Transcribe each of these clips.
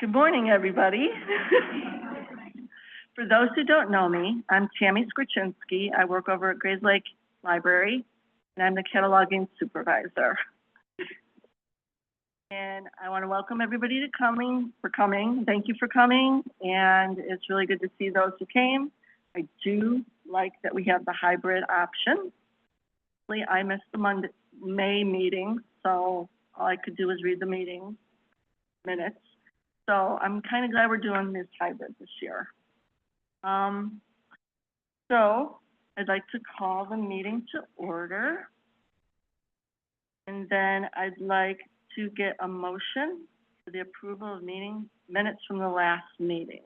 Good morning, everybody. For those who don't know me, I'm Tammy Skrzynski. I work over at Grays Lake Library, and I'm the cataloging supervisor. And I want to welcome everybody for coming. Thank you for coming, and it's really good to see those who came. I do like that we have the hybrid option. I missed the May meeting, so all I could do was read the meeting minutes. So I'm kind of glad we're doing this hybrid this year. So I'd like to call the meeting to order. And then I'd like to get a motion for the approval of meeting minutes from the last meeting.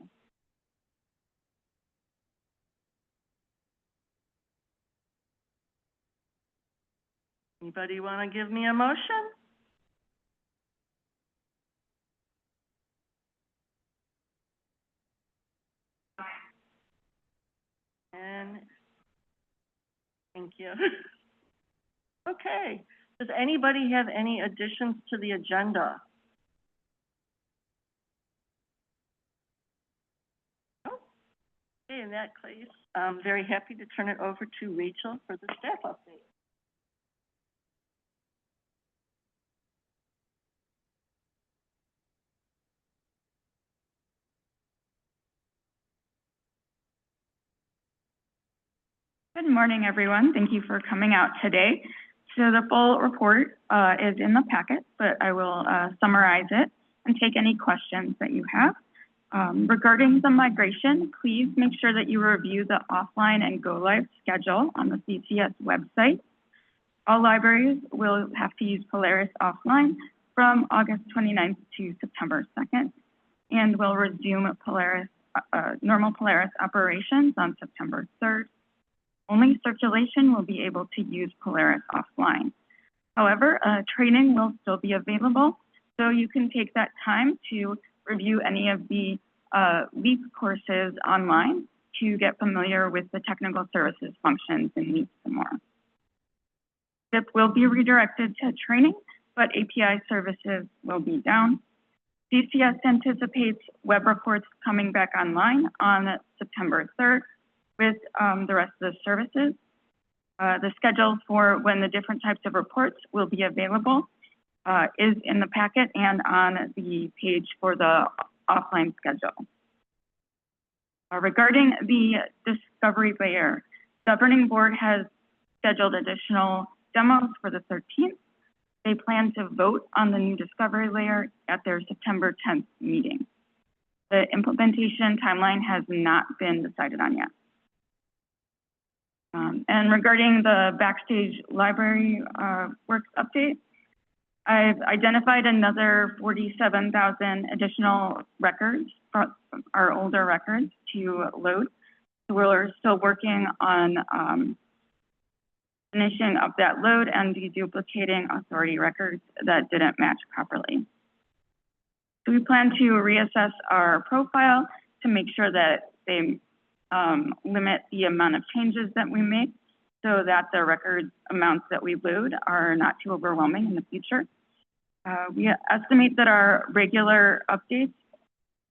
Anybody want to give me a motion? And thank you. Okay. Does anybody have any additions to the agenda? No? Okay, in that case, I'm very happy to turn it over to Rachel for the staff update. Good morning, everyone. Thank you for coming out today. So the full report is in the packet, but I will summarize it and take any questions that you have. Regarding the migration, please make sure that you review the offline and go live schedule on the CCS website. All libraries will have to use Polaris offline from August 29th to September 2nd, and will resume normal Polaris operations on September 3rd. Only circulation will be able to use Polaris offline. However, training will still be available, so you can take that time to review any of the LEAP courses online to get familiar with the technical services functions in LEAP some more. SIP will be redirected to training, but API services will be down. CCS anticipates web reports coming back online on September 3rd. With the rest of the services. The schedule for when the different types of reports will be available is in the packet and on the page for the offline schedule. Regarding the discovery layer, the governing board has scheduled additional demos for the 13th. They plan to vote on the new discovery layer at their September 10th meeting. The implementation timeline has not been decided on yet. And regarding the Backstage Library Works update, I've identified another 47,000 additional records from our older records to load. So we're still working on finishing up that load and deduplicating authority records that didn't match properly. So we plan to reassess our profile to make sure that they limit the amount of changes that we make so that the record amounts that we load are not too overwhelming in the future. We estimate that our regular updates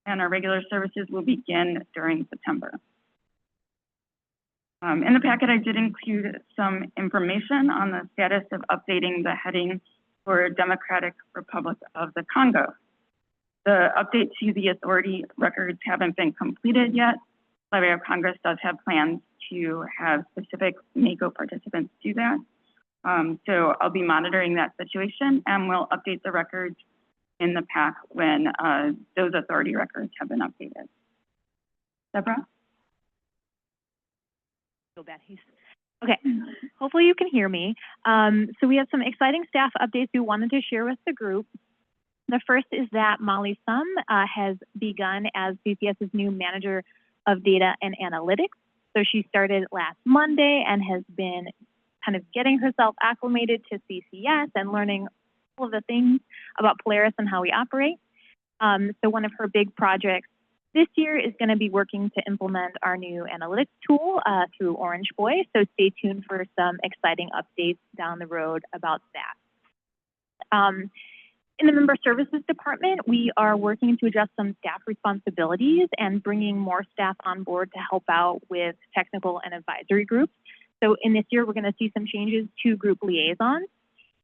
and our regular services will begin during September. In the packet, I did include some information on the status of updating the heading for Democratic Republic of the Congo. The update to the authority records haven't been completed yet. Library of Congress does have plans to have specific NACO participants do that. So I'll be monitoring that situation and we'll update the records in the PAC when those authority records have been updated. Deborah? Okay, hopefully you can hear me. So we have some exciting staff updates we wanted to share with the group. The first is that Molly Sum has begun as CCS's new manager of data and analytics. So she started last Monday and has been kind of getting herself acclimated to CCS and learning all of the things about Polaris and how we operate. So one of her big projects this year is going to be working to implement our new analytics tool through Orange Boy. So stay tuned for some exciting updates down the road about that. In the Member Services Department, we are working to adjust some staff responsibilities and bringing more staff on board to help out with technical and advisory groups. So in this year, we're going to see some changes to group liaisons.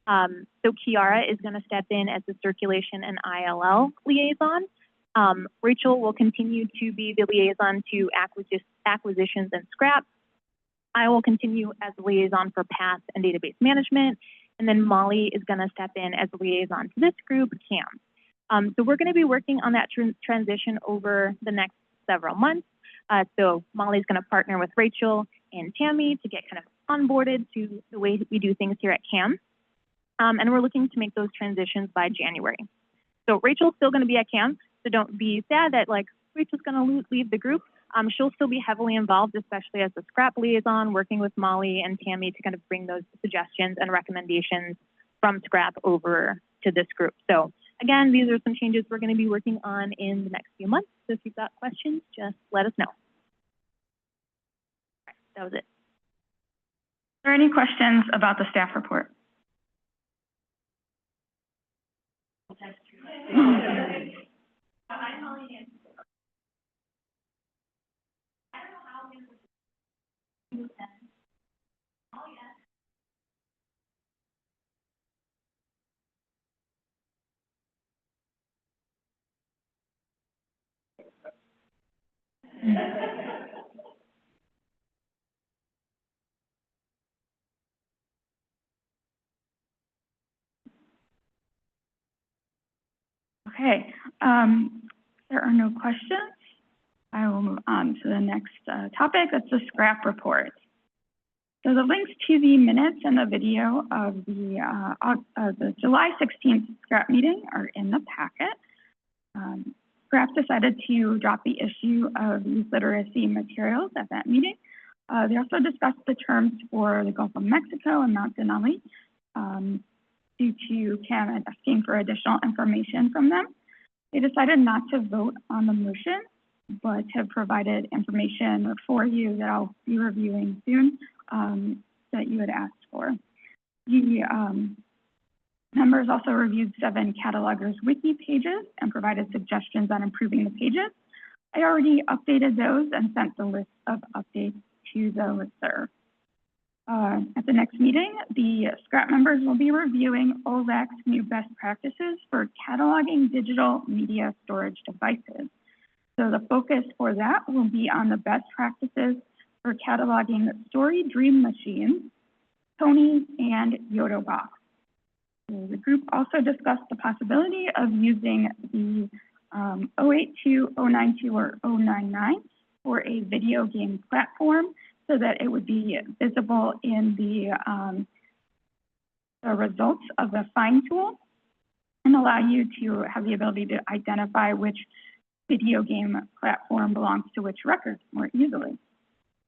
So Kiara is going to step in as the circulation and ILL liaison. Rachel will continue to be the liaison to acquisitions and scrap. I will continue as the liaison for path and database management. And then Molly is going to step in as a liaison to this group, CAMM. So we're going to be working on that transition over the next several months. So Molly's going to partner with Rachel and Tammy to get kind of onboarded to the way we do things here at CAMM. And we're looking to make those transitions by January. So Rachel's still going to be at CAMM, so don't be sad that like Rachel's going to leave the group. She'll still be heavily involved, especially as the scrap liaison, working with Molly and Tammy to kind of bring those suggestions and recommendations from scrap over to this group. So again, these are some changes we're going to be working on in the next few months. So if you've got questions, just let us know. Right, that was it. Are there any questions about the staff report? Okay, there are no questions. I will move on to the next topic. That's the scrap report. So the links to the minutes and the video of the July 16th scrap meeting are in the packet. Scrap decided to drop the issue of youth literacy materials at that meeting. They also discussed the terms for the Gulf of Mexico and Mount Denali due to CAMM asking for additional information from them. They decided not to vote on the motion, but have provided information for you that I'll be reviewing soon that you had asked for. The members also reviewed 7 catalogers wiki pages and provided suggestions on improving the pages. I already updated those and sent the list of updates to the listserv. At the next meeting, the scrap members will be reviewing OLAC's new best practices for cataloging digital media storage devices. So the focus for that will be on the best practices for cataloging Story Dream Machines, Tony, and Yodobox. So the group also discussed the possibility of using the 082, 092, or 099 for a video game platform so that it would be visible in the results of the find tool and allow you to have the ability to identify which video game platform belongs to which record more easily.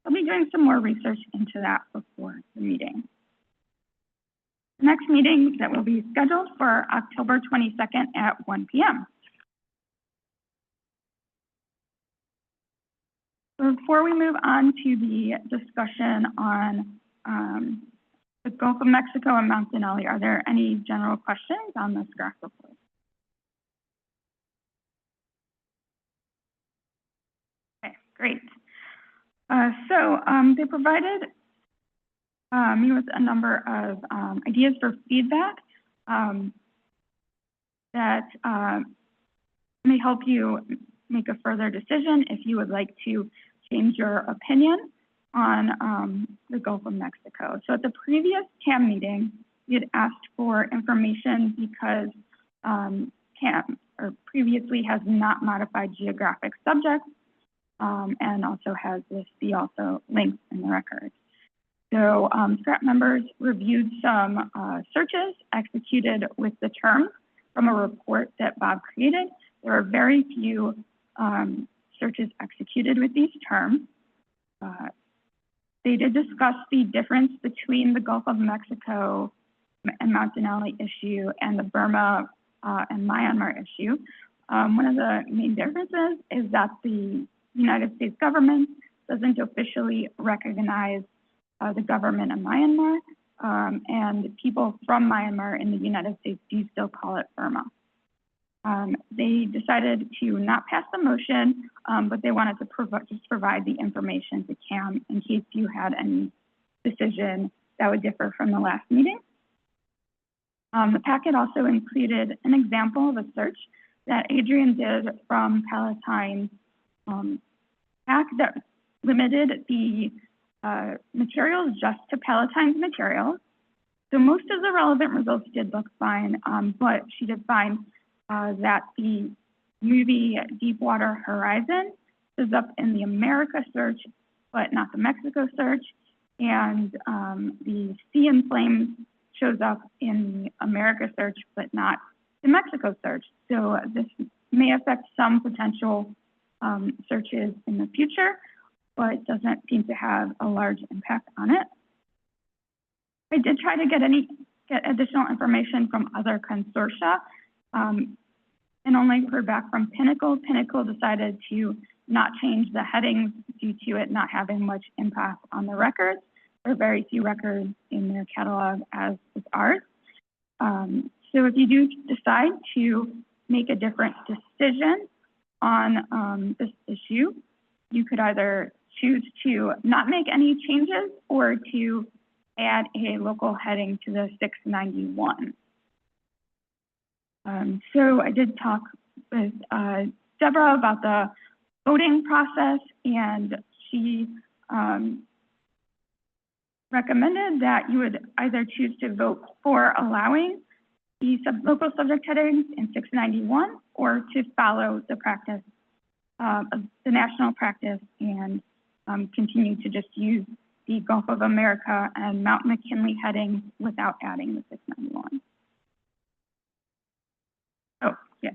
I'll be doing some more research into that before the meeting. The next meeting that will be scheduled for October 22nd at 1 p.m. Before we move on to the discussion on the Gulf of Mexico and Mount Denali, are there any general questions on the scrap report? Okay, great. They provided me with a number of ideas for feedback that may help you make a further decision if you would like to change your opinion on the Gulf of Mexico. So at the previous CAMM meeting, we had asked for information because CAMM previously has not modified geographic subjects and also has this be also linked in the record. So scrap members reviewed some searches executed with the terms from a report that Bob created. There are very few searches executed with these terms. They did discuss the difference between the Gulf of Mexico and Mount Denali issue and the Burma and Myanmar issue. One of the main differences is that the United States government doesn't officially recognize the government of Myanmar, and people from Myanmar in the United States do still call it Burma. they decided to not pass the motion, but they wanted to just provide the information to CAMM in case you had any decision that would differ from the last meeting. The packet also included an example of a search that Adrian did from Palatine's pack that limited the materials just to Palatine's materials. So most of the relevant results did look fine, but she did find that the UV Deepwater Horizon is up in the America search, but not the Mexico search. And the Sea and Flames shows up in the America search, but not the Mexico search. So this may affect some potential searches in the future, but doesn't seem to have a large impact on it. I did try to get additional information from other consortia, and only heard back from Pinnacle. Pinnacle decided to not change the headings due to it not having much impact on the records. There are very few records in their catalog, as is ours. So if you do decide to make a different decision on this issue, you could either choose to not make any changes or to add a local heading to the 691. So I did talk with Deborah about the voting process, and she recommended that you would either choose to vote for allowing the local subject headings in 691 or to follow the practice, the national practice, and continue to just use the Gulf of America and Mount McKinley headings without adding the 691. Oh, yeah.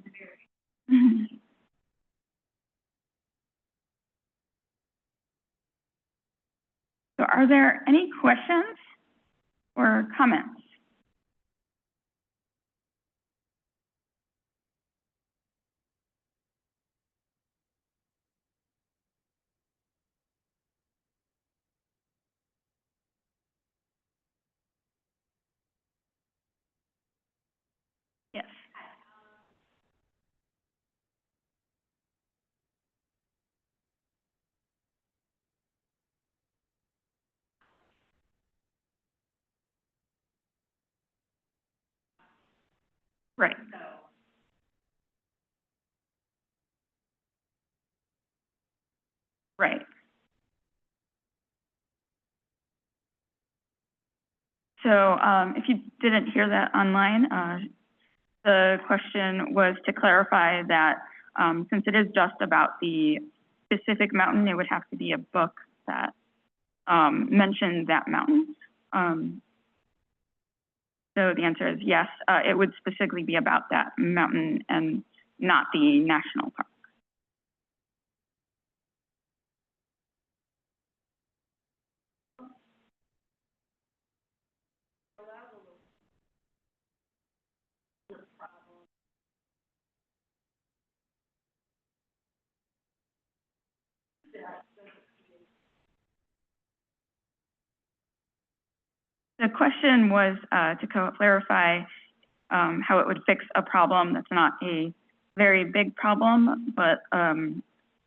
So are there any questions or comments? Yes. Right. Right. So if you didn't hear that online, the question was to clarify that since it is just about the specific mountain, it would have to be a book that mentioned that mountain. So the answer is yes, it would specifically be about that mountain and not the national park. The question was to clarify how it would fix a problem that's not a very big problem, but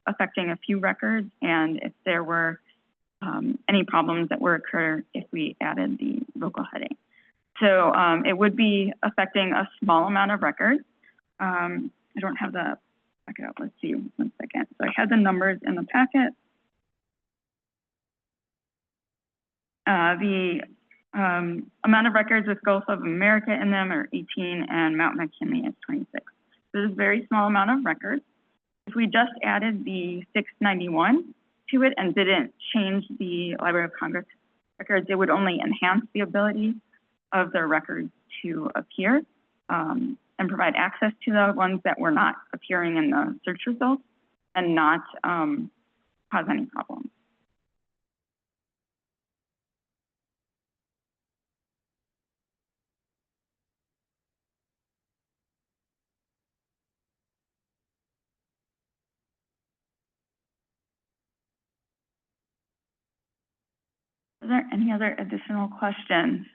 affecting a few records, and if there were any problems that would occur if we added the local heading. So it would be affecting a small amount of records. I don't have the packet out. Let's see, 1 second. So I had the numbers in the packet. The amount of records with Gulf of America in them are 18 and Mount McKinley is 26. So this is a very small amount of records. If we just added the 691 to it and didn't change the Library of Congress records, it would only enhance the ability of the records to appear and provide access to the ones that were not appearing in the search results and not cause any problems. Are there any other additional questions?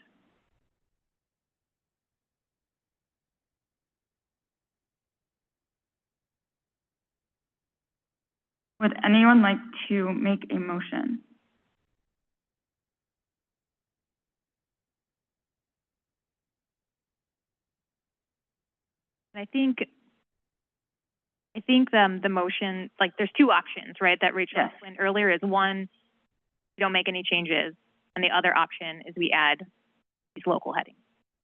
Would anyone like to make a motion? I think the motion, like, there's two options, right, that Rachel Yes. explained earlier. Is one, we don't make any changes, and the other option is we add these local headings.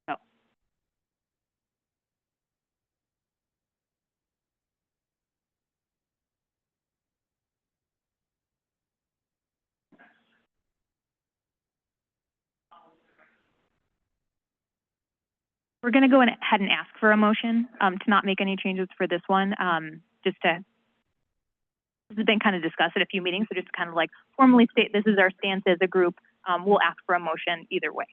So we're going to go ahead and ask for a motion to not make any changes for this one, just to, this has been kind of discussed at a few meetings, so just to kind of like formally state this is our stance as a group. We'll ask for a motion either way.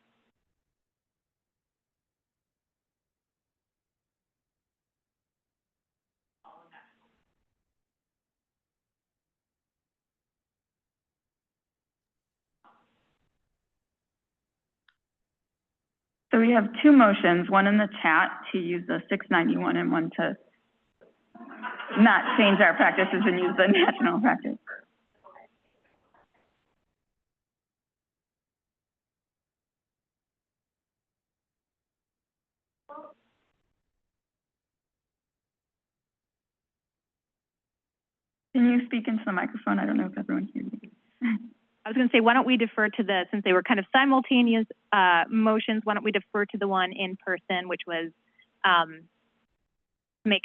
So we have two motions, one in the chat to use the 691 and one to not change our practices and use the national practice. Can you speak into the microphone? I don't know if everyone hears you. I was going to say, why don't we defer to the, since they were kind of simultaneous motions, why don't we defer to the one in person, which was make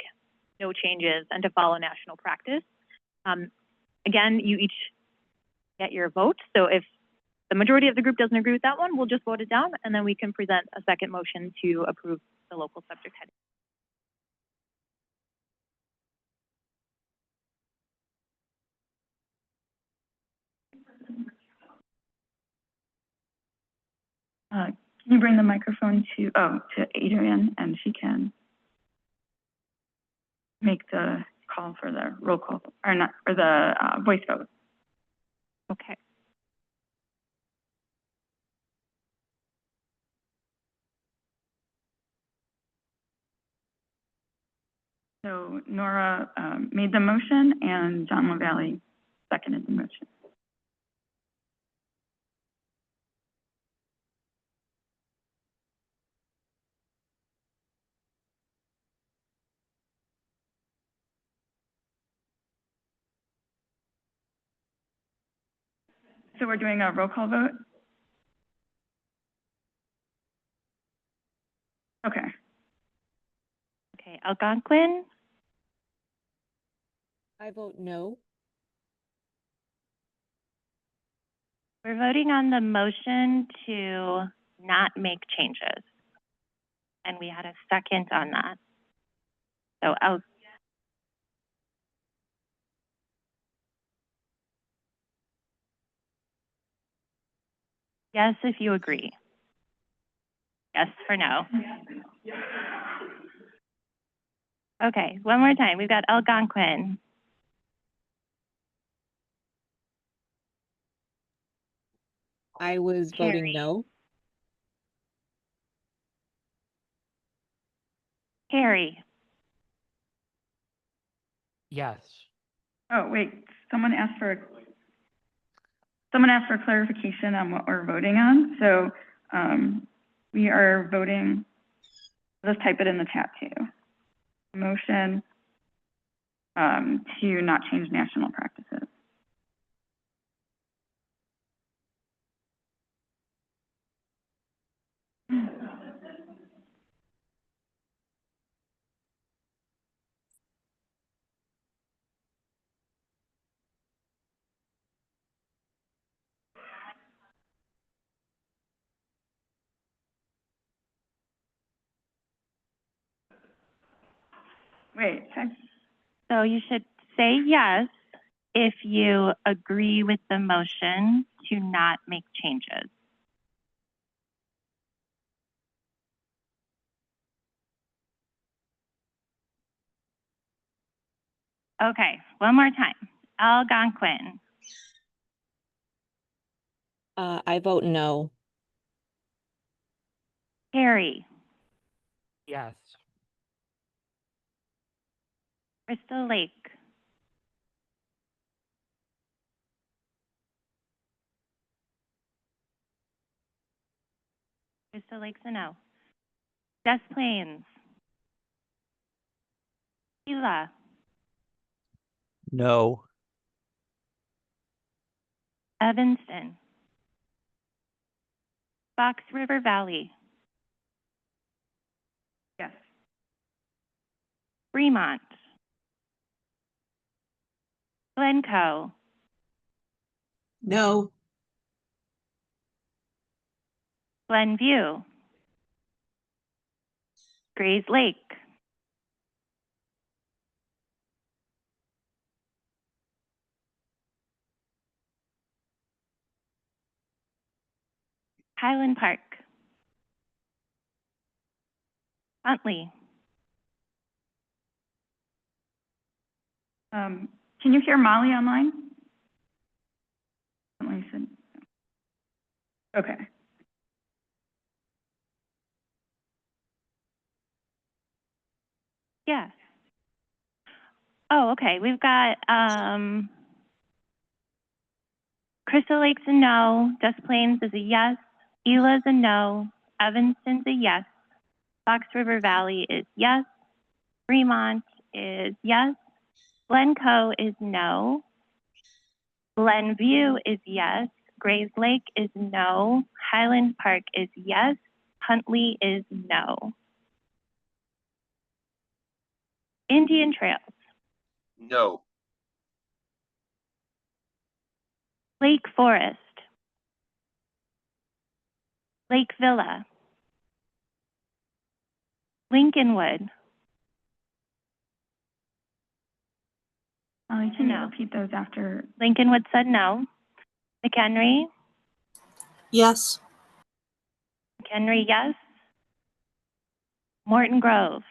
no changes and to follow national practice. Again, you each get your vote. So if the majority of the group doesn't agree with that one, we'll just vote it down, and then we can present a second motion to approve the local subject heading. Can you bring the microphone to Adrienne, and she can make the call for the roll call, or not, or the voice vote. Okay. So Nora made the motion, and John LaValle seconded the motion. So we're doing a roll call vote? Okay. Okay, Algonquin, I vote no. we're voting on the motion to not make changes. And we had a second on that. So yes, if you agree. Yes for no. Okay, one more time. We've got Algonquin, I was voting no. Harry, Yes. Oh, wait, someone asked for clarification on what we're voting on. So we are voting, let's type it in the chat too. Motion to not change national practices. Wait, so you should say yes if you agree with the motion to not make changes. Okay, one more time. Algonquin, I vote no. Harry, Yes. Crystal Lake, Crystal Lakes a no. Des Plaines. Gila. No. Evanston. Fox River Valley. Yes. Fremont. Glencoe. No. Glenview. Grays Lake. Highland Park. Huntley. Can you hear Molly online? Molly said, okay. Yes. Oh, okay. We've got Crystal Lake's a no. Des Plaines is a yes. Gila's a no. Evanston's a yes. Fox River Valley is yes. Fremont is yes. Glencoe is no. Glenview is yes. Grays Lake is no. Highland Park is yes. Huntley is no. Indian Trails. No. Lake Forest. Lake Villa. Lincolnwood. Molly, can you No. repeat those after? Lincolnwood said no. McHenry. Yes. McHenry, yes. Morton Grove.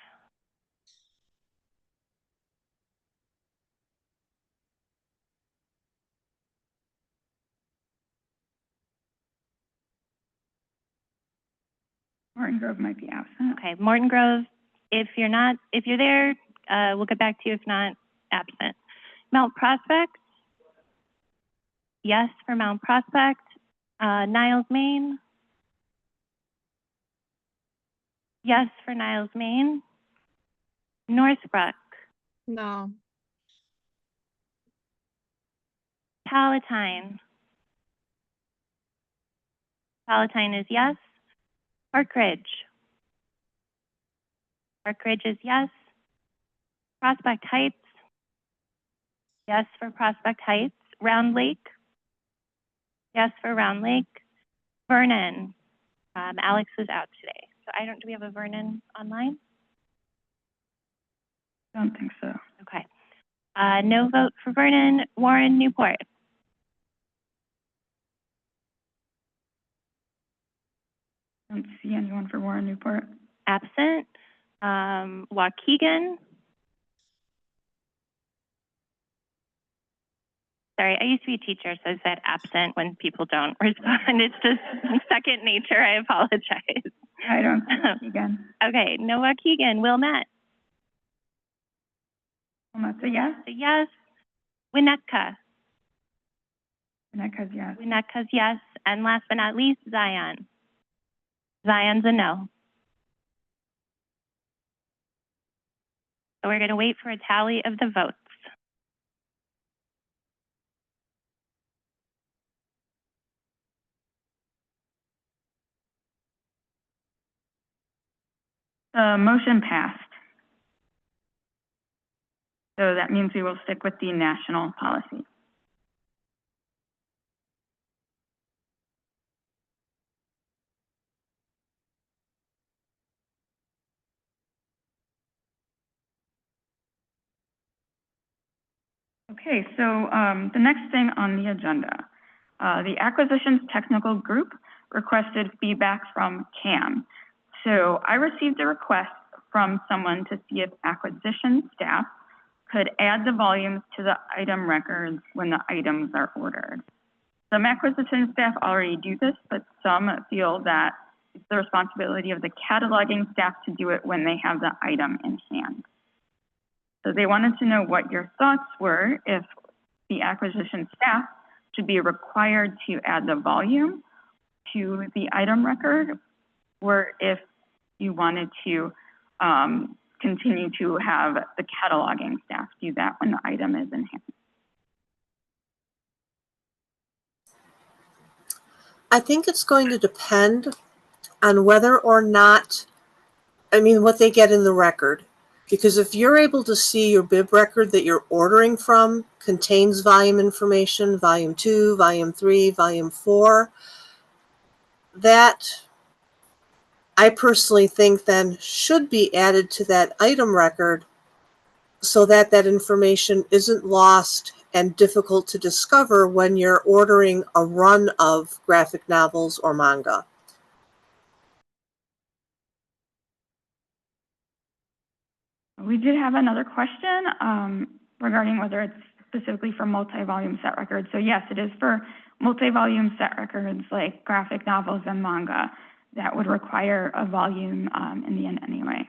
Morton Grove might be absent. Okay, Morton Grove, if you're there, we'll get back to you. If not, absent. Mount Prospect. Yes for Mount Prospect. Niles, Maine. Yes for Niles, Maine. Northbrook. No. Palatine. Palatine is yes. Park Ridge. Park Ridge is yes. Prospect Heights. Yes for Prospect Heights. Round Lake. Yes for Round Lake. Vernon. Alex was out today. So do we have a Vernon online? Don't think so. Okay. No vote for Vernon. Warren, Newport. Don't see anyone for Warren Newport. Absent. Waukegan. Sorry, I used to be a teacher, so I said absent when people don't respond. It's just second nature. I apologize. I don't see Waukegan. Okay, no Waukegan. Wilmette. Wilmette's a yes. A yes. Winnetka. Winnetka's yes. Winnetka's yes. And last but not least, Zion. Zion's a no. So we're going to wait for a tally of the votes. The motion passed. So that means we will stick with the national policy. Okay, so the next thing on the agenda, the acquisitions technical group requested feedback from CAMM. So I received a request from someone to see if acquisition staff could add the volumes to the item records when the items are ordered. Some acquisition staff already do this, but some feel that it's the responsibility of the cataloging staff to do it when they have the item in hand. So they wanted to know what your thoughts were if the acquisition staff should be required to add the volume to the item record, or if you wanted to continue to have the cataloging staff do that when the item is in hand. I think it's going to depend on whether or not, what they get in the record. Because if you're able to see your bib record that you're ordering from contains volume information, volume 2, volume 3, volume 4, that I personally think then should be added to that item record so that that information isn't lost and difficult to discover when you're ordering a run of graphic novels or manga. We did have another question regarding whether it's specifically for multi-volume set records. So yes, it is for multi-volume set records like graphic novels and manga that would require a volume in the end anyway.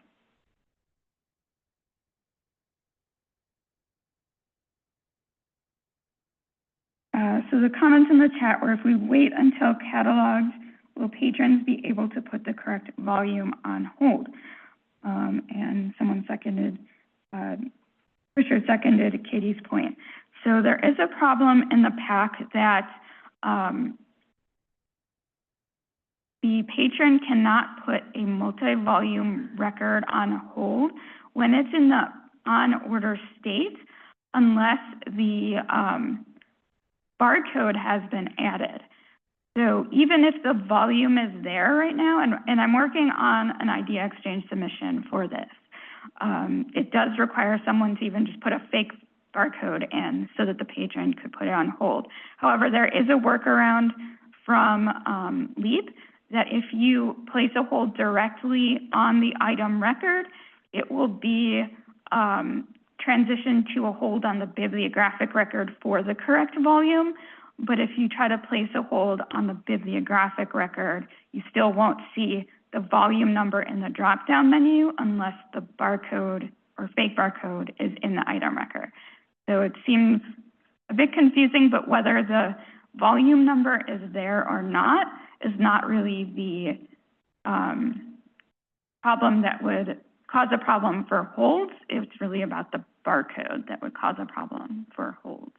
So the comments in the chat were, if we wait until catalogs, will patrons be able to put the correct volume on hold? And someone seconded, Richard seconded Katie's point. So there is a problem in the pack that the patron cannot put a multi-volume record on hold when it's in the on-order state unless the barcode has been added. So even if the volume is there right now, and I'm working on an idea exchange submission for this, it does require someone to even just put a fake barcode in so that the patron could put it on hold. However, there is a workaround from LEAP that if you place a hold directly on the item record, it will be transitioned to a hold on the bibliographic record for the correct volume. But if you try to place a hold on the bibliographic record, you still won't see the volume number in the drop-down menu unless the barcode or fake barcode is in the item record. So it seems a bit confusing, but whether the volume number is there or not is not really the problem that would cause a problem for holds. It's really about the barcode that would cause a problem for holds,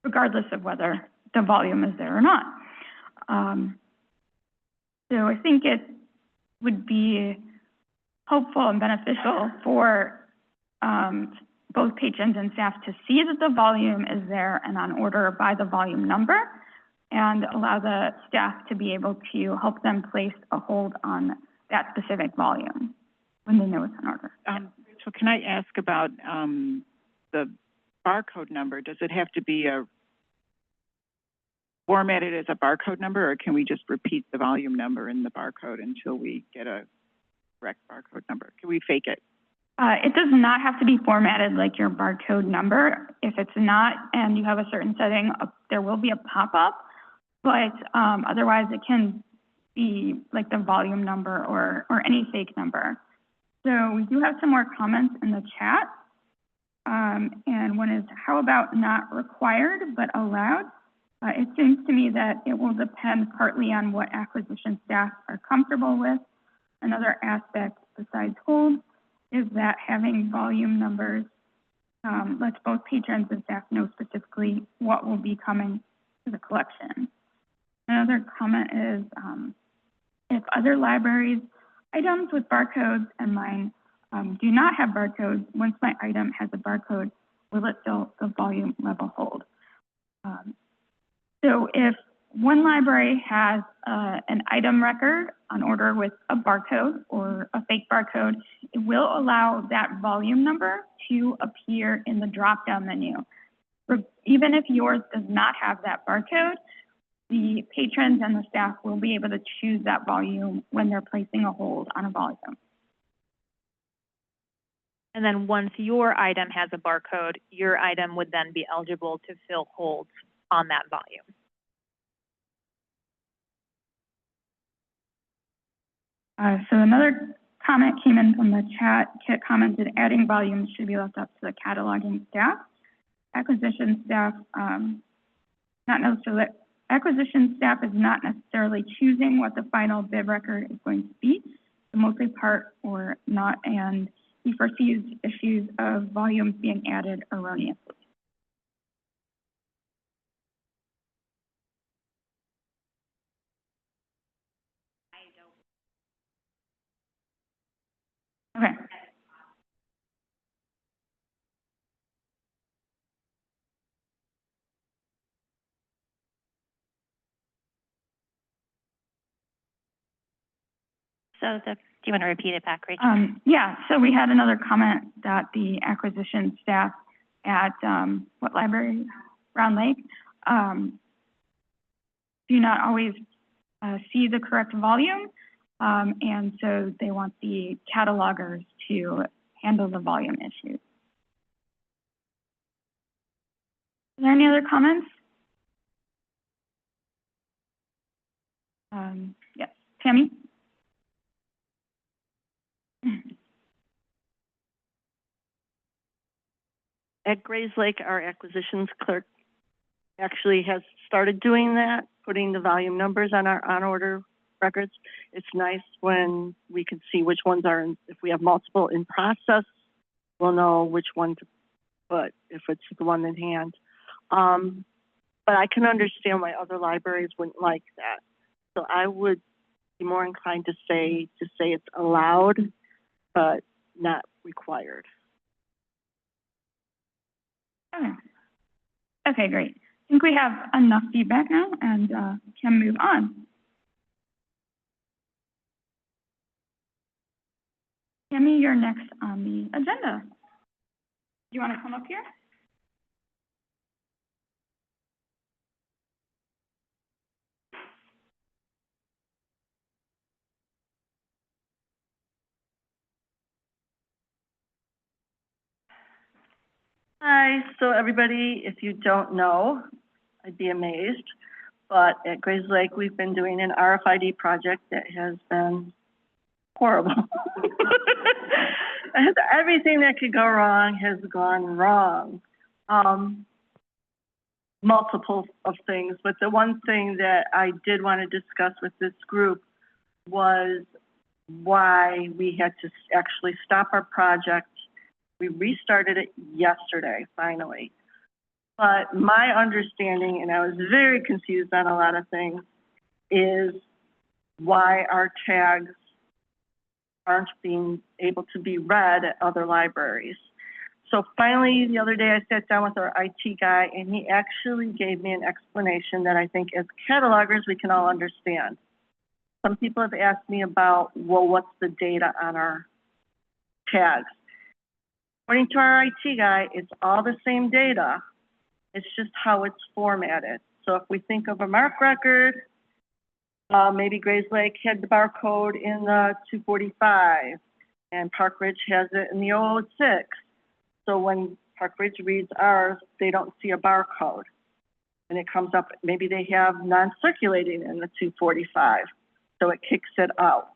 regardless of whether the volume is there or not. So I think it would be helpful and beneficial for both patrons and staff to see that the volume is there and on order by the volume number, and allow the staff to be able to help them place a hold on that specific volume when they know it's on order. So can I ask about the barcode number? Does it have to be formatted as a barcode number, or can we just repeat the volume number in the barcode until we get a correct barcode number? Can we fake it? It does not have to be formatted like your barcode number. If it's not, and you have a certain setting, there will be a pop-up, but otherwise it can be like the volume number or any fake number. So we do have some more comments in the chat. And one is, how about not required but allowed? It seems to me that it will depend partly on what acquisition staff are comfortable with. Another aspect besides hold is that having volume numbers lets both patrons and staff know specifically what will be coming to the collection. Another comment is, if other libraries' items with barcodes and mine do not have barcodes, once my item has a barcode, will it fill the volume level hold? So if one library has an item record on order with a barcode or a fake barcode, it will allow that volume number to appear in the drop-down menu. Even if yours does not have that barcode, the patrons and the staff will be able to choose that volume when they're placing a hold on a volume. And then once your item has a barcode, your item would then be eligible to fill holds on that volume. So another comment came in from the chat. Kit commented, adding volumes should be left up to the cataloging staff. Acquisition staff, not necessarily acquisition staff is not necessarily choosing what the final bid record is going to be, so mostly part or not, and he foresees issues of volumes being added erroneously. Okay. So do you want to repeat it back, Rachel? Yeah, so we had another comment that the acquisition staff at, what library? Round Lake, do not always, see the correct volume. And so they want the catalogers to handle the volume issues. Are there any other comments? Yes, Tammy? At Grays Lake, our acquisitions clerk actually has started doing that, putting the volume numbers on our on-order records. It's nice when we can see which ones are, if we have multiple in process, we'll know which one to put if it's the one in hand. But I can understand why other libraries wouldn't like that. So I would be more inclined to say it's allowed, but not required. Okay. Okay, great. I think we have enough feedback now and can move on. Tammy, you're next on the agenda. Do you want to come up here? Hi, so everybody, if you don't know, I'd be amazed, but at Grays Lake, we've been doing an RFID project that has been horrible. Everything that could go wrong has gone wrong. Multiple of things, but the one thing that I did want to discuss with this group was why we had to actually stop our project. We restarted it yesterday, finally. But my understanding, and I was very confused on a lot of things, is why our tags aren't being able to be read at other libraries. So finally, the other day I sat down with our IT guy and he actually gave me an explanation that I think as catalogers we can all understand. Some people have asked me about, well, what's the data on our tags? According to our IT guy, it's all the same data. It's just how it's formatted. So if we think of a MARC record, maybe Grays Lake had the barcode in the 245 and Park Ridge has it in the 006. So when Park Ridge reads ours, they don't see a barcode. And it comes up, maybe they have non-circulating in the 245. So it kicks it out.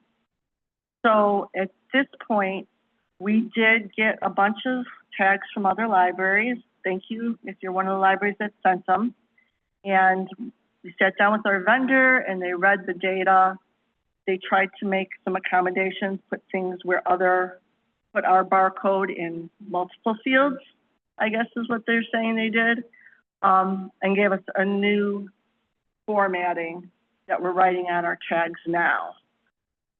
So at this point, we did get a bunch of tags from other libraries. Thank you if you're one of the libraries that sent them. And we sat down with our vendor and they read the data. They tried to make some accommodations, put things where put our barcode in multiple fields, I guess is what they're saying they did, and gave us a new formatting that we're writing on our tags now.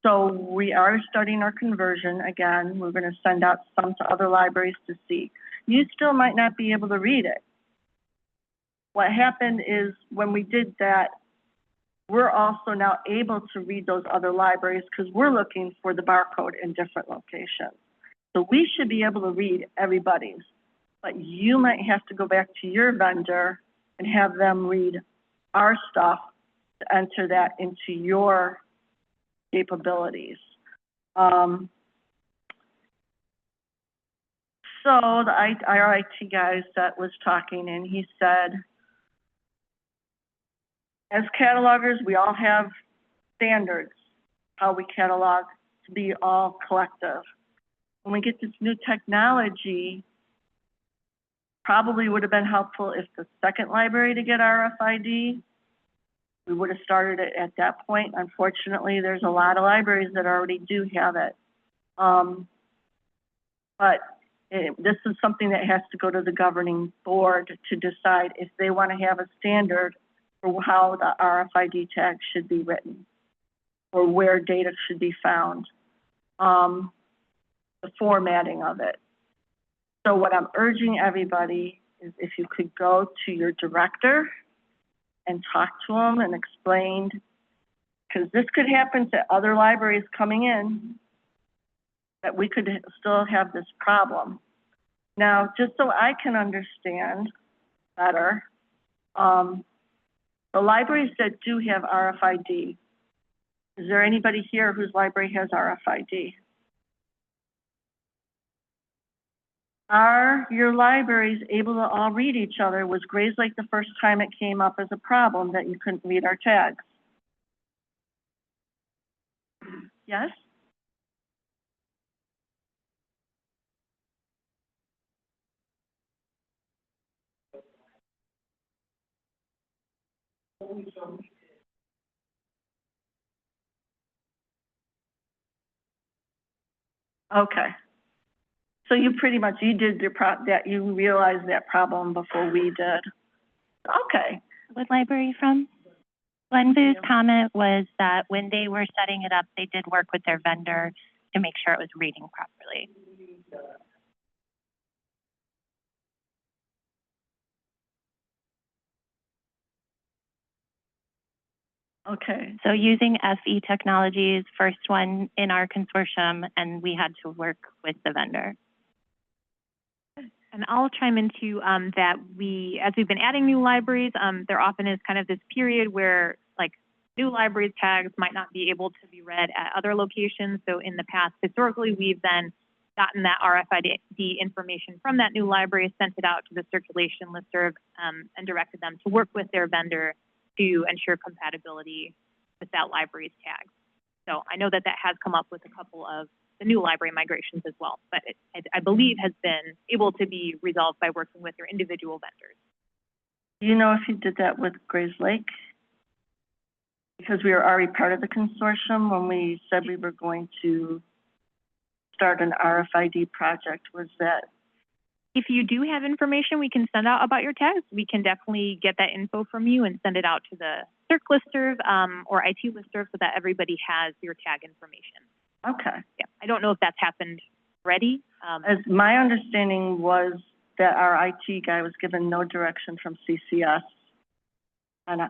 So we are starting our conversion again. We're going to send out some to other libraries to see. You still might not be able to read it. What happened is when we did that, we're also now able to read those other libraries because we're looking for the barcode in different locations. So we should be able to read everybody's, but you might have to go back to your vendor and have them read our stuff to enter that into your capabilities. So our IT guy that was talking and he said, as catalogers, we all have standards, how we catalog to be all collective. When we get this new technology, probably would have been helpful if the second library to get RFID we would have started it at that point. Unfortunately, there's a lot of libraries that already do have it. But this is something that has to go to the governing board to decide if they want to have a standard for how the RFID tag should be written or where data should be found, the formatting of it. So what I'm urging everybody is if you could go to your director and talk to them and explain, because this could happen to other libraries coming in, that we could still have this problem. Now, just so I can understand better, the libraries that do have RFID, is there anybody here whose library has RFID? Are your libraries able to all read each other? Was Grays Lake the first time it came up as a problem that you couldn't read our tags? Yes? Okay. So you pretty much, you did your you realized that problem before we did. Okay. What library are you from? Glenvoo's comment was that when they were setting it up, they did work with their vendor to make sure it was reading properly. Okay. So using FE Technologies, first one in our consortium, and we had to work with the vendor. And I'll chime into that as we've been adding new libraries, there often is kind of this period where like new libraries tags might not be able to be read at other locations. So in the past, historically, we've then gotten that RFID information from that new library, sent it out to the circulation listserv, and directed them to work with their vendor to ensure compatibility with that library's tags. So I know that that has come up with a couple of the new library migrations as well, but I believe has been able to be resolved by working with your individual vendors. Do you know if you did that with Grays Lake? Because we were already part of the consortium when we said we were going to start an RFID project. Was that? If you do have information we can send out about your tags, we can definitely get that info from you and send it out to the CERC listserv or IT listserv so that everybody has your tag information. Okay. Yeah, I don't know if that's happened already. As my understanding was that our IT guy was given no direction from CCS on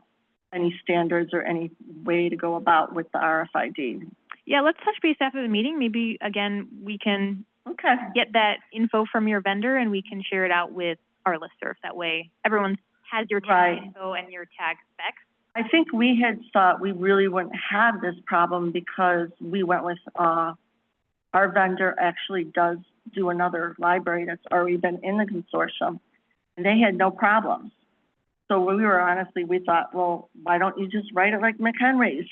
any standards or any way to go about with the RFID. Yeah, let's touch base after the meeting. Maybe, again, we can Okay. get that info from your vendor and we can share it out with our listserv. That way everyone has your tag info and your tag specs. I think we had thought we really wouldn't have this problem because we went with, our vendor actually does do another library that's already been in the consortium, and they had no problems. So we were honestly, we thought, well, why don't you just write it like McHenry's?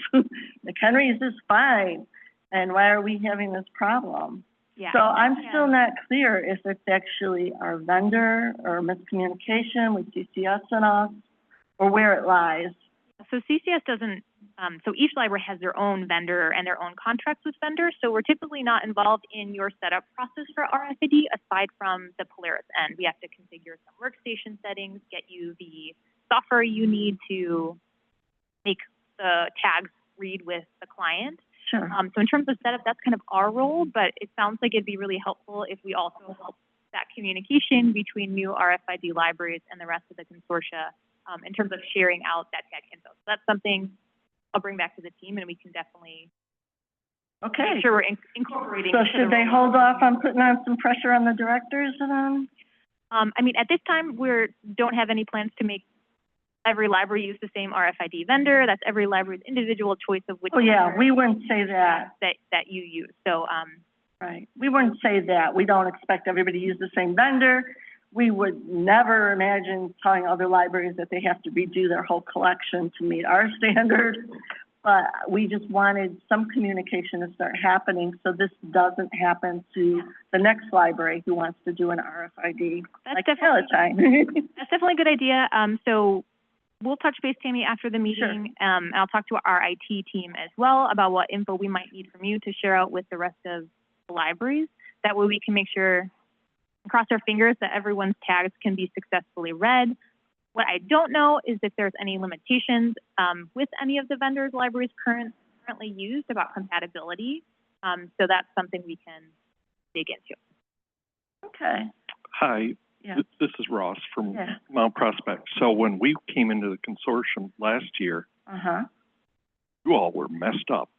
McHenry's is fine, and why are we having this problem? Yeah. So I'm still not clear if it's actually our vendor or miscommunication with CCS and us, or where it lies. So CCS doesn't, so each library has their own vendor and their own contracts with vendors. So we're typically not involved in your setup process for RFID aside from the Polaris end. We have to configure some workstation settings, get you the software you need to make the tags read with the client. Sure. So in terms of setup, that's kind of our role, but it sounds like it'd be really helpful if we also help that communication between new RFID libraries and the rest of the consortia in terms of sharing out that tag info. So that's something I'll bring back to the team and we can definitely make sure we're incorporating. So should they hold off on putting on some pressure on the directors and on? I mean, at this time, we don't have any plans to make every library use the same RFID vendor. That's every library's individual choice of which. Oh yeah, we wouldn't say that. That you use. So right, we wouldn't say that. We don't expect everybody to use the same vendor. We would never imagine telling other libraries that they have to redo their whole collection to meet our standards. But we just wanted some communication to start happening so this doesn't happen to the next library who wants to do an RFID. That's like definitely Palatine. That's definitely a good idea. So we'll touch base, Tammy, after the meeting. And I'll talk to our IT team as well about what info we might need from you to share out with the rest of the libraries. That way we can make sure, cross our fingers, that everyone's tags can be successfully read. What I don't know is if there's any limitations with any of the vendors libraries currently used about compatibility. So that's something we can dig into. Okay. Hi, Yeah. this is Ross from Yeah. Mount Prospect. So when we came into the consortium last year, Uh-huh. you all were messed up.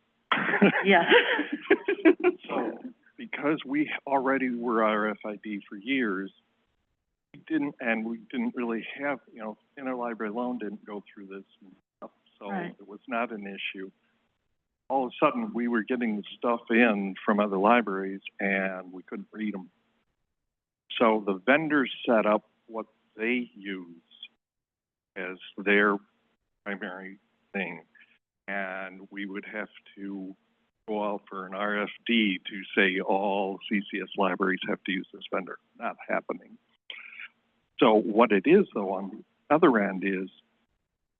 Yeah. So because we already were RFID for years, we didn't really have, interlibrary loan didn't go through this and stuff, so Right. it was not an issue. All of a sudden, we were getting the stuff in from other libraries and we couldn't read them. So the vendors set up what they use as their primary thing. And we would have to go out for an RFD to say all CCS libraries have to use this vendor. Not happening. So what it is, though, on the other end is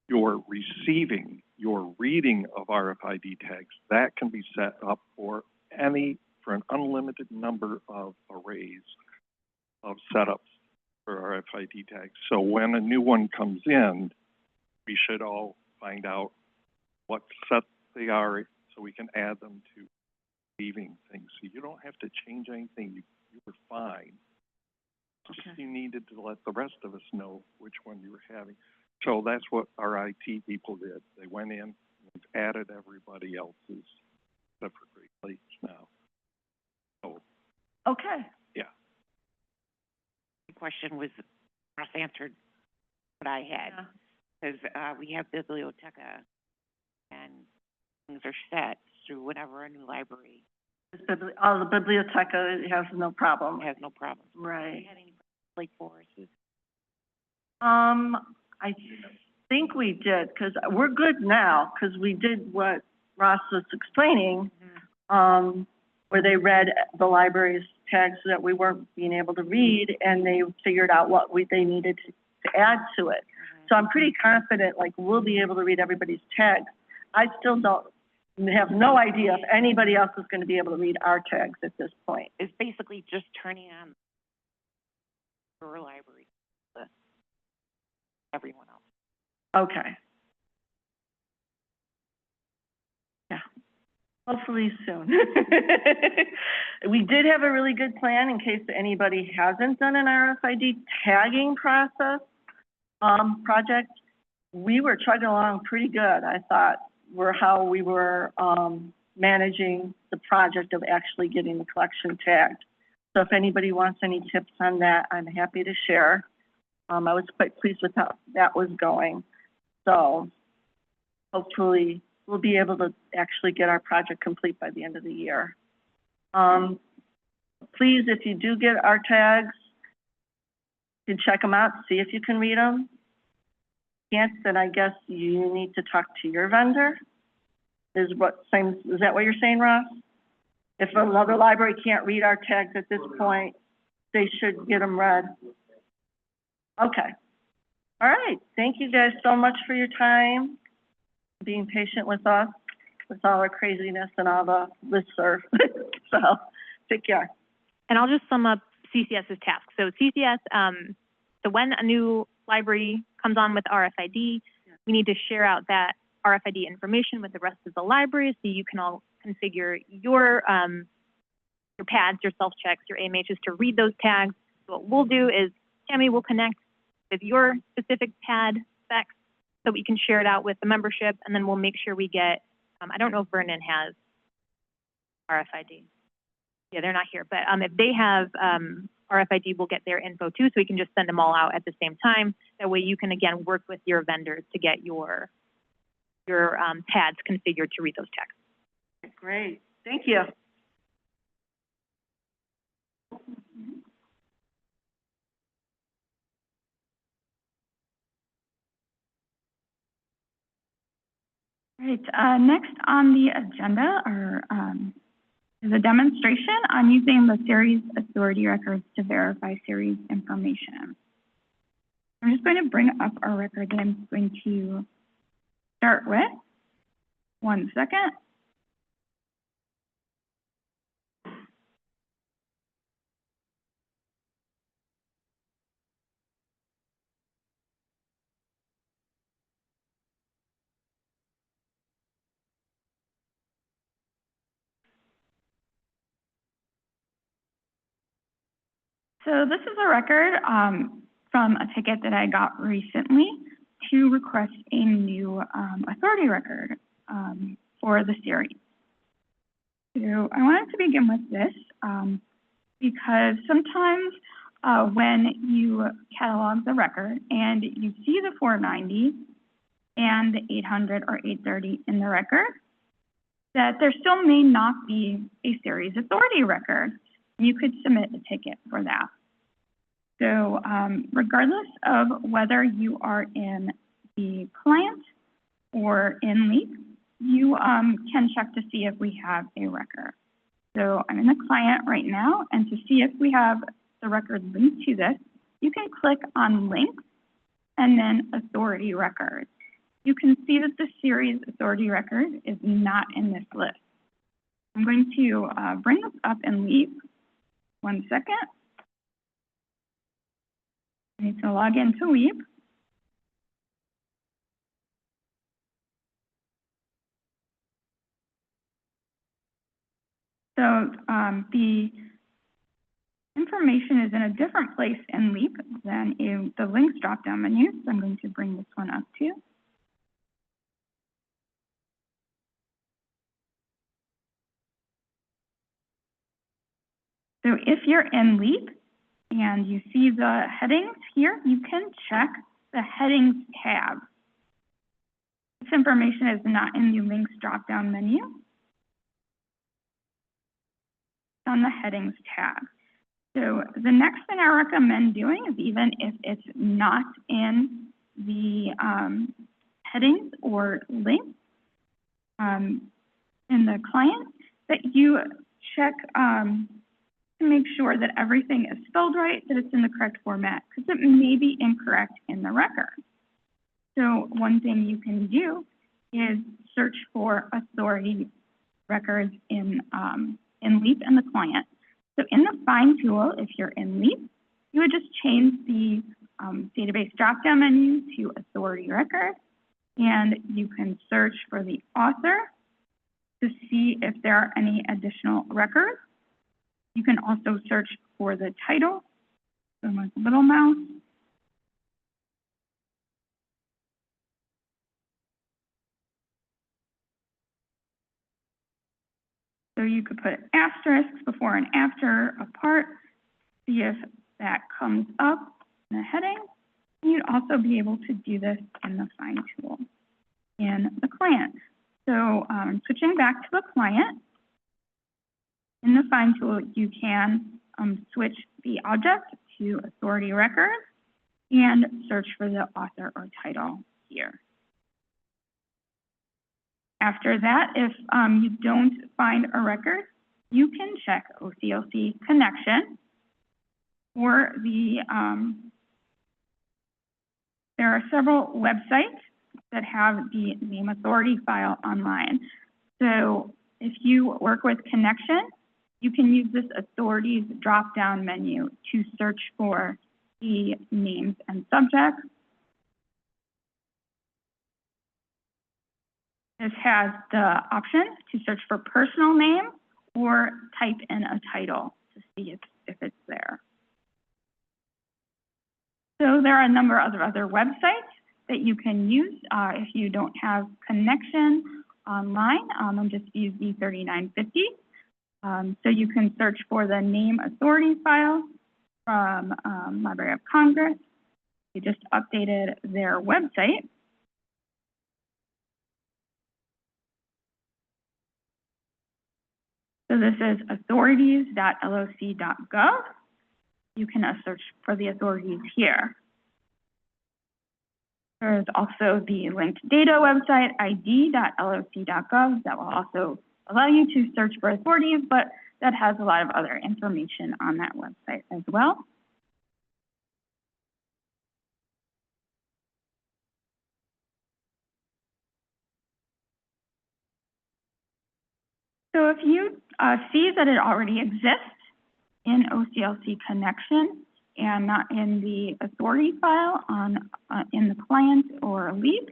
your receiving, your reading of RFID tags, that can be set up for an unlimited number of arrays of setups for RFID tags. So when a new one comes in, we should all find out what set they are so we can add them to receiving things. So you don't have to change anything. You were fine. Okay. Just you needed to let the rest of us know which one you were having. So that's what our IT people did. They went in and added everybody else's, except for Great Lakes now. So, Okay. yeah. The question was, Ross answered what I had, because we have Biblioteca, and things are set through whenever a new library The Biblioteca has no problem. has no problem. Right. Have you had any Lake Forest? I think we did, because we're good now, because we did what Ross was explaining, where they read the library's tags that we weren't being able to read, and they figured out what they needed to add to it. So I'm pretty confident, like, we'll be able to read everybody's tags. I still have no idea if anybody else is going to be able to read our tags at this point. It's basically just turning on your library to everyone else. Okay. Yeah, hopefully soon. We did have a really good plan in case anybody hasn't done an RFID tagging project. We were chugging along pretty good, I thought, how we were managing the project of actually getting the collection tagged. So if anybody wants any tips on that, I'm happy to share. I was quite pleased with how that was going. So hopefully we'll be able to actually get our project complete by the end of the year. Please, if you do get our tags, you can check them out, see if you can read them. Can't, then I guess you need to talk to your vendor. Is that what you're saying, Ross? If another library can't read our tags at this point, they should get them read. Okay. All right. Thank you guys so much for your time, being patient with us, with all our craziness and all the listserv. So take care. And I'll just sum up CCS's task. So CCS, so when a new library comes on with RFID, we need to share out that RFID information with the rest of the libraries so you can all configure your pads, your self-checks, your AMHs to read those tags. So what we'll do is Tammy will connect with your specific pad specs so we can share it out with the membership, and then we'll make sure we get, I don't know if Vernon has RFID. Yeah, they're not here, but if they have RFID, we'll get their info too, so we can just send them all out at the same time. That way you can, again, work with your vendors to get your pads configured to read those tags. Great. Thank you. All right, next on the agenda is a demonstration on using the series authority records to verify series information. I'm just going to bring up our record that I'm going to start with. 1 second. So this is a record from a ticket that I got recently to request a new authority record for the series. So I wanted to begin with this because sometimes when you catalog the record and you see the 490 and the 800 or 830 in the record, that there still may not be a series authority record. You could submit a ticket for that. So regardless of whether you are in the client or in LEAP, you can check to see if we have a record. So I'm in the client right now, and to see if we have the record linked to this, you can click on links and then authority records. You can see that the series authority record is not in this list. I'm going to bring this up in LEAP. 1 second. I need to log into LEAP. So the information is in a different place in LEAP than in the links drop-down menu. So I'm going to bring this one up too. So if you're in LEAP and you see the headings here, you can check the headings tab. This information is not in the links drop-down menu. It's on the headings tab. So the next thing I recommend doing is, even if it's not in the headings or links in the client, that you check to make sure that everything is spelled right, that it's in the correct format, because it may be incorrect in the record. So one thing you can do is search for authority records in LEAP and the client. So in the Find tool, if you're in LEAP, you would just change the database drop-down menu to authority record, and you can search for the author to see if there are any additional records. You can also search for the title, so my little mouse. So you could put asterisks before and after apart, see if that comes up in the heading. You'd also be able to do this in the Find tool in the client. So switching back to the client, in the Find tool, you can switch the object to authority record and search for the author or title here. After that, if you don't find a record, you can check OCLC connection or the, there are several websites that have the name authority file online. So if you work with connection, you can use this authorities drop-down menu to search for the names and subjects. This has the option to search for personal name or type in a title to see if it's there. So there are a number of other websites that you can use if you don't have connection online, and just use the 3950. So you can search for the name authority file from Library of Congress. They just updated their website. So this is authorities.loc.gov. You can search for the authorities here. There's also the linked data website, id.loc.gov, that will also allow you to search for authorities, but that has a lot of other information on that website as well. So if you see that it already exists in OCLC connection and not in the authority file in the client or LEAP,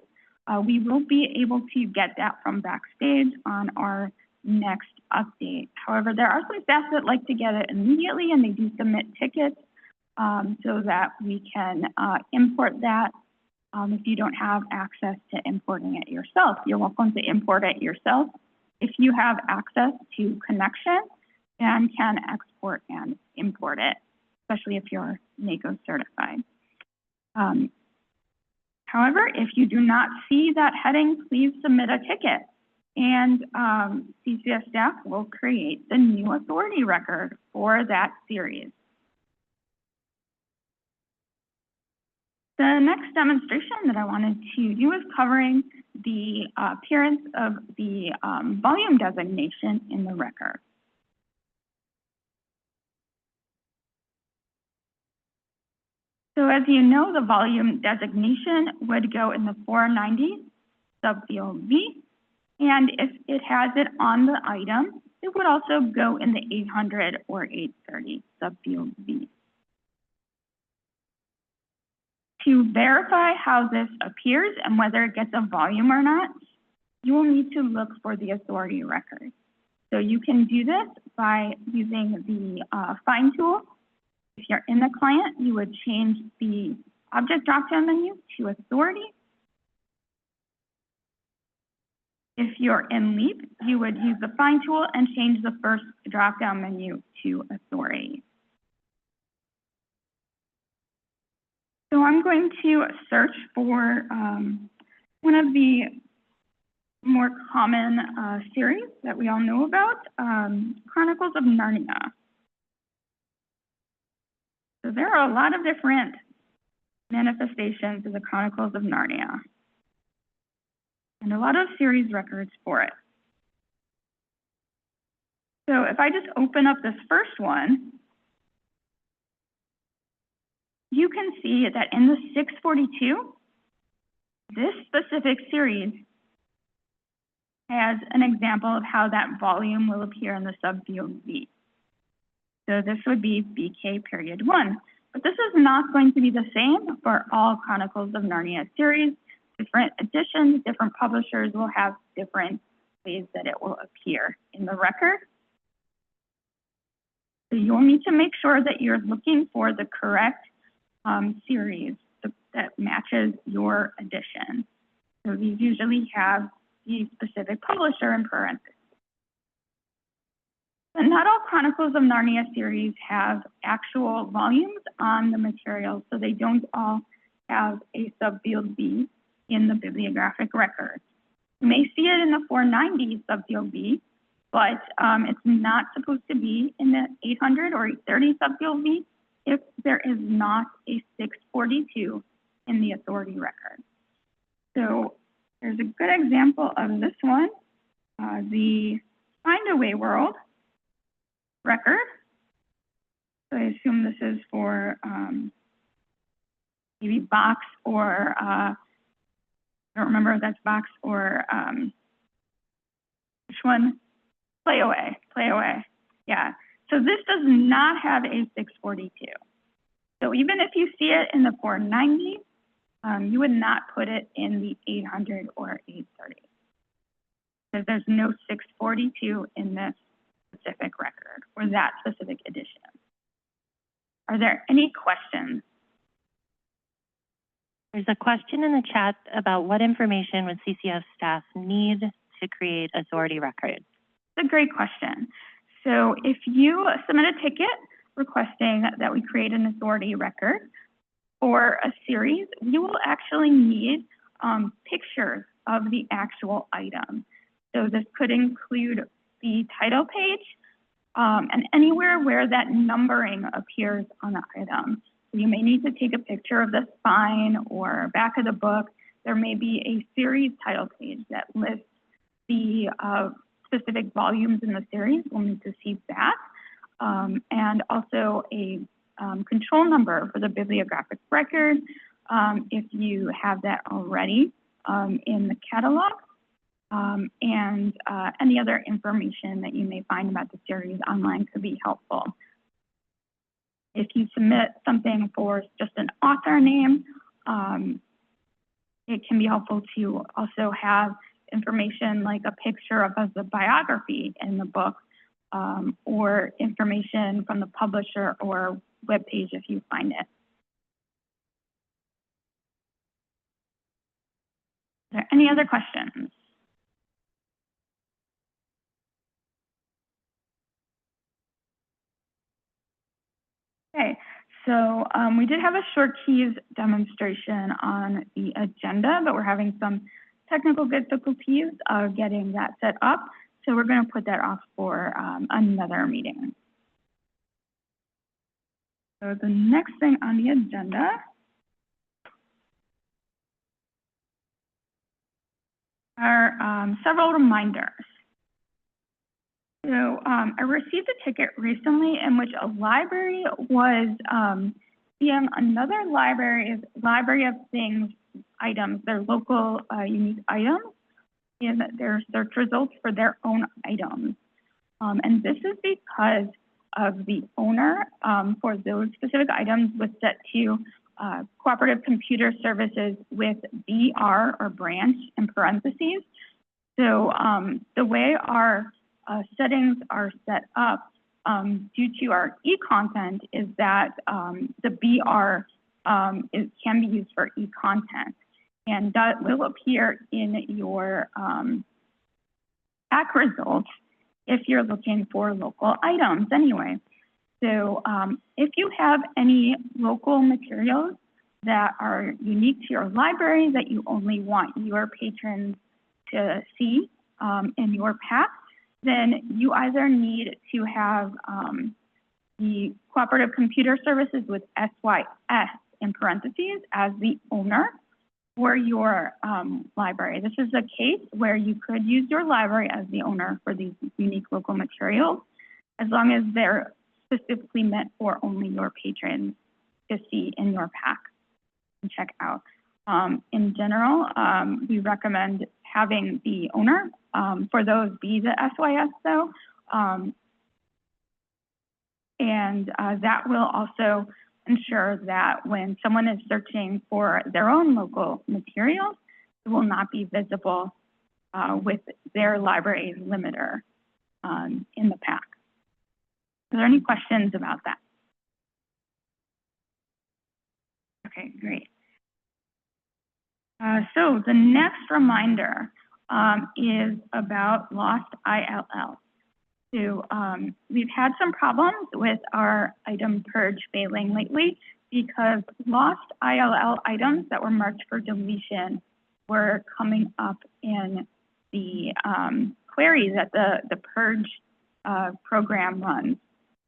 we will be able to get that from Backstage on our next update. However, there are some staff that like to get it immediately, and they do submit tickets so that we can import that if you don't have access to importing it yourself. You're welcome to import it yourself if you have access to connection and can export and import it, especially if you're NACO certified. However, if you do not see that heading, please submit a ticket, and CCS staff will create the new authority record for that series. The next demonstration that I wanted to do is covering the appearance of the volume designation in the record. So as you know, the volume designation would go in the 490 subfield V, and if it has it on the item, it would also go in the 800 or 830 subfield V. To verify how this appears and whether it gets a volume or not, you will need to look for the authority record. So you can do this by using the Find tool. If you're in the client, you would change the object drop-down menu to authority. If you're in LEAP, you would use the Find tool and change the first drop-down menu to authority. So I'm going to search for one of the more common series that we all know about, Chronicles of Narnia. So there are a lot of different manifestations of the Chronicles of Narnia, and a lot of series records for it. So if I just open up this first one, you can see that in the 642, this specific series has an example of how that volume will appear in the subfield V. So this would be BK period 1. But this is not going to be the same for all Chronicles of Narnia series. Different editions, different publishers will have different ways that it will appear in the record. So you'll need to make sure that you're looking for the correct series that matches your edition. So these usually have the specific publisher in parentheses. But not all Chronicles of Narnia series have actual volumes on the material, so they don't all have a subfield V in the bibliographic record. You may see it in the 490 subfield V, but it's not supposed to be in the 800 or 830 subfield V if there is not a 642 in the authority record. So there's a good example of this one, the Find Away World record. So I assume this is for maybe Box or, I don't remember if that's Box or, which one? Play Away, yeah. So this does not have a 642. So even if you see it in the 490, you would not put it in the 800 or 830. Because there's no 642 in this specific record or that specific edition. Are there any questions? There's a question in the chat about what information would CCS staff need to create authority records? It's a great question. So if you submit a ticket requesting that we create an authority record for a series, you will actually need pictures of the actual item. So this could include the title page and anywhere where that numbering appears on the item. So you may need to take a picture of the spine or back of the book. There may be a series title page that lists the specific volumes in the series. We'll need to see that. And also a control number for the bibliographic record if you have that already in the catalog. and any other information that you may find about the series online could be helpful. If you submit something for just an author name, it can be helpful to also have information like a picture of the biography in the book, or information from the publisher or webpage if you find it. Are there any other questions? Okay, so we did have a short keys demonstration on the agenda, but we're having some technical difficulties getting that set up. So we're going to put that off for another meeting. So the next thing on the agenda are several reminders. So I received a ticket recently in which a library was seeing another library's library of things items, their local unique items, in their search results for their own items. And this is because of the owner for those specific items was set to Cooperative Computer Services with BR or branch in parentheses. So the way our settings are set up due to our e-content is that the BR can be used for e-content, and that will appear in your PAC results if you're looking for local items anyway. So if you have any local materials that are unique to your library that you only want your patrons to see in your PAC, then you either need to have the Cooperative Computer Services with SYS in parentheses as the owner for your library. This is a case where you could use your library as the owner for these unique local materials, as long as they're specifically meant for only your patrons to see in your PAC and check out. In general, we recommend having the owner for those be the SYS though. And that will also ensure that when someone is searching for their own local materials, it will not be visible with their library's limiter in the PAC. Are there any questions about that? Okay, great. So the next reminder is about lost ILL. So we've had some problems with our item purge failing lately because lost ILL items that were marked for deletion were coming up in the queries that the purge program runs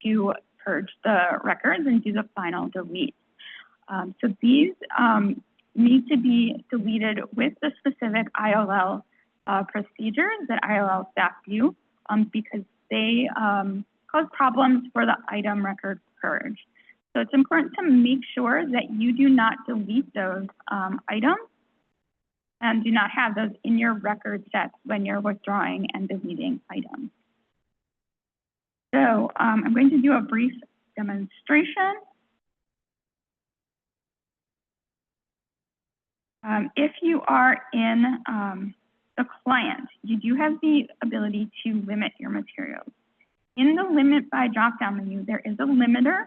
to purge the records and do the final delete. So these need to be deleted with the specific ILL procedures that ILL staff do because they cause problems for the item record purge. So it's important to make sure that you do not delete those items and do not have those in your record sets when you're withdrawing and deleting items. So I'm going to do a brief demonstration. If you are in the client, you do have the ability to limit your materials. In the limit by drop-down menu, there is a limiter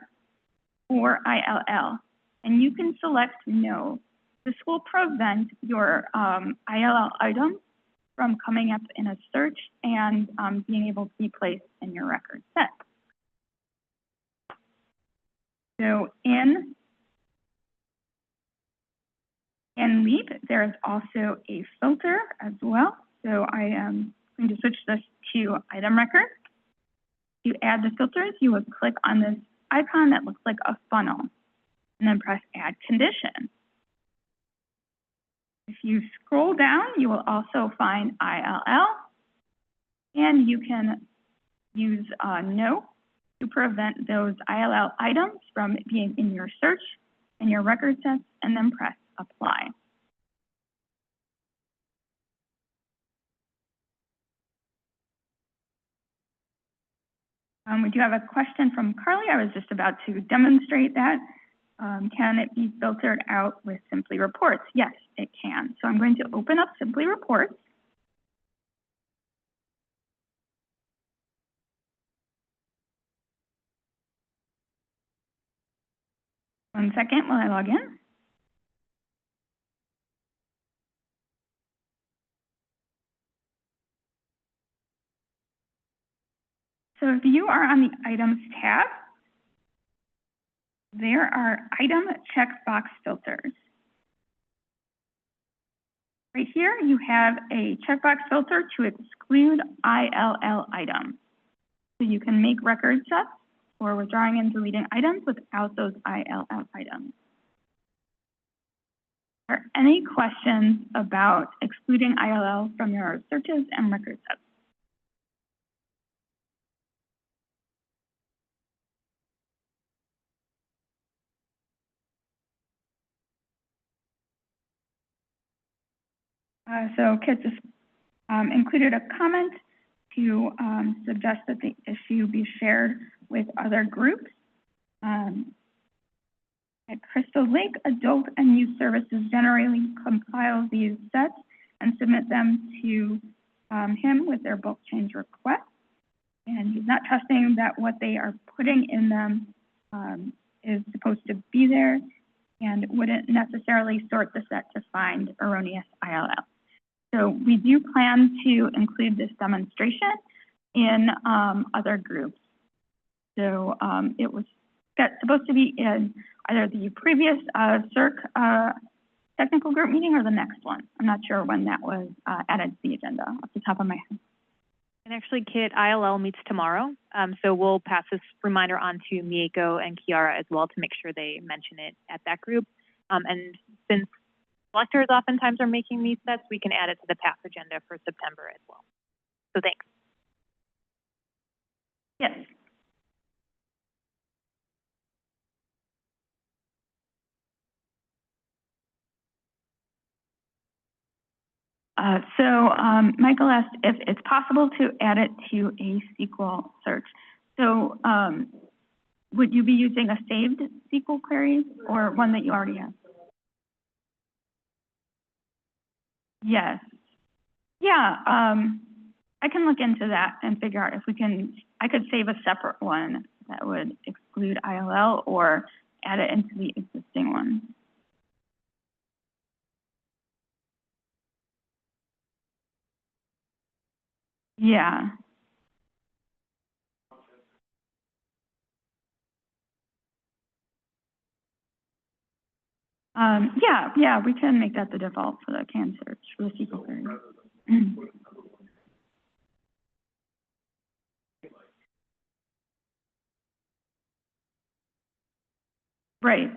for ILL, and you can select no. This will prevent your ILL items from coming up in a search and being able to be placed in your record set. So in Leap, there is also a filter as well. So I am going to switch this to item record. To add the filters, you would click on this icon that looks like a funnel and then press add condition. If you scroll down, you will also find ILL, and you can use no to prevent those ILL items from being in your search and your record sets, and then press apply. We do have a question from Carly. I was just about to demonstrate that. Can it be filtered out with Simply Reports? Yes, it can. So I'm going to open up Simply Reports. One second while I log in. So if you are on the Items tab, there are item checkbox filters. Right here, you have a checkbox filter to exclude ILL items. So you can make record sets for withdrawing and deleting items without those ILL items. Are there any questions about excluding ILL from your searches and record sets? So Kit just included a comment to suggest that the issue be shared with other groups. At Crystal Lake, Adult and Youth Services generally compile these sets and submit them to him with their bulk change request. And he's not trusting that what they are putting in them is supposed to be there and wouldn't necessarily sort the set to find erroneous ILL. So we do plan to include this demonstration in other groups. So it was supposed to be in either the previous CERC technical group meeting or the next one. I'm not sure when that was added to the agenda off the top of my head. And actually, Kit, ILL meets tomorrow, so we'll pass this reminder on to Mieko and Kiara as well to make sure they mention it at that group. And since selectors oftentimes are making these sets, we can add it to the PASS agenda for September as well. So thanks. Yes. Michael asked if it's possible to add it to a SQL search. So would you be using a saved SQL query or one that you already have? Yes. Yeah, I can look into that and figure out if we can, I could save a separate one that would exclude ILL or add it into the existing one. Yeah. Yeah, we can make that the default for the CAMM search for the SQL query. Right.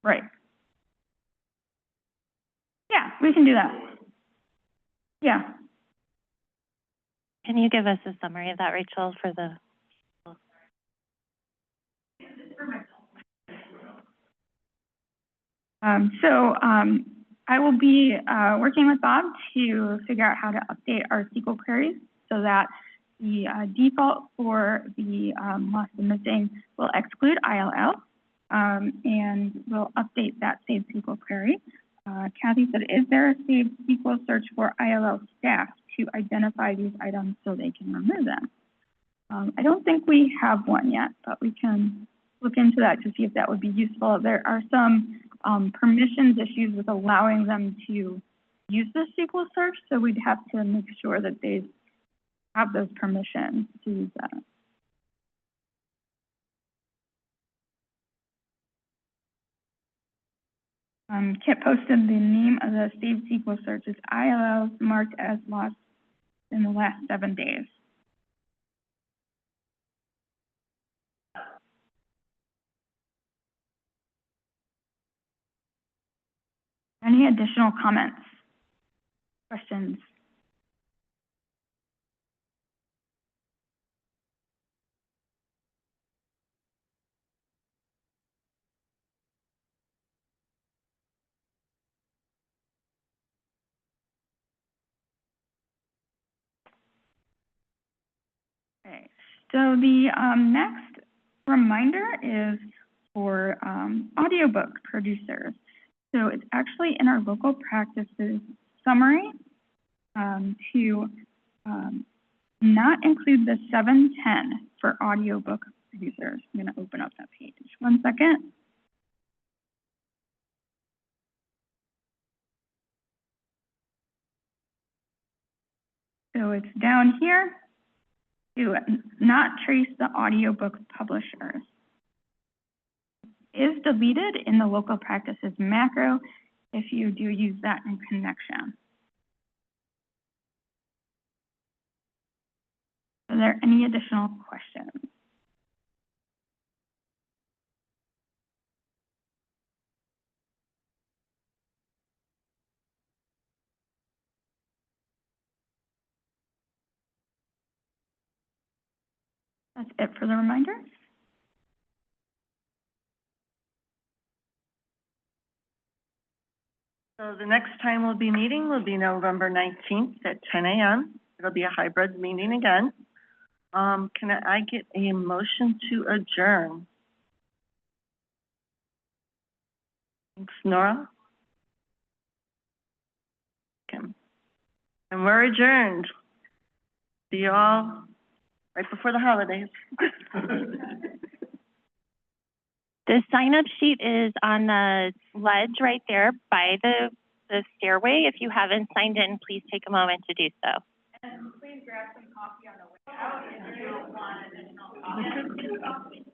Right. Yeah, we can do that. Yeah. Can you give us a summary of that, Rachel, for the? I will be working with Bob to figure out how to update our SQL queries so that the default for the lost and missing will exclude ILL, and we'll update that saved SQL query. Kathy said, is there a saved SQL search for ILL staff to identify these items so they can remove them? I don't think we have one yet, but we can look into that to see if that would be useful. There are some permissions issues with allowing them to use the SQL search, so we'd have to make sure that they have those permissions to use that. Kit posted the name of the saved SQL search as ILLs marked as lost in the last 7 days. Any additional comments, questions? So the next reminder is for audiobook producers. So it's actually in our local practices summary to not include the 710 for audiobook producers. I'm going to open up that page. 1 second. So it's down here to not trace the audiobook publishers. Is deleted in the local practices macro if you do use that in connection. Are there any additional questions? That's it for the reminder. So the next time we'll be meeting will be November 19th at 10 a.m. It'll be a hybrid meeting again. Can I get a motion to adjourn? Thanks, Nora. Kim. And we're adjourned. See you all right before the holidays. The sign-up sheet is on the ledge right there by the stairway. If you haven't signed in, please take a moment to do so. And please grab some coffee on the way out if you don't want additional coffee.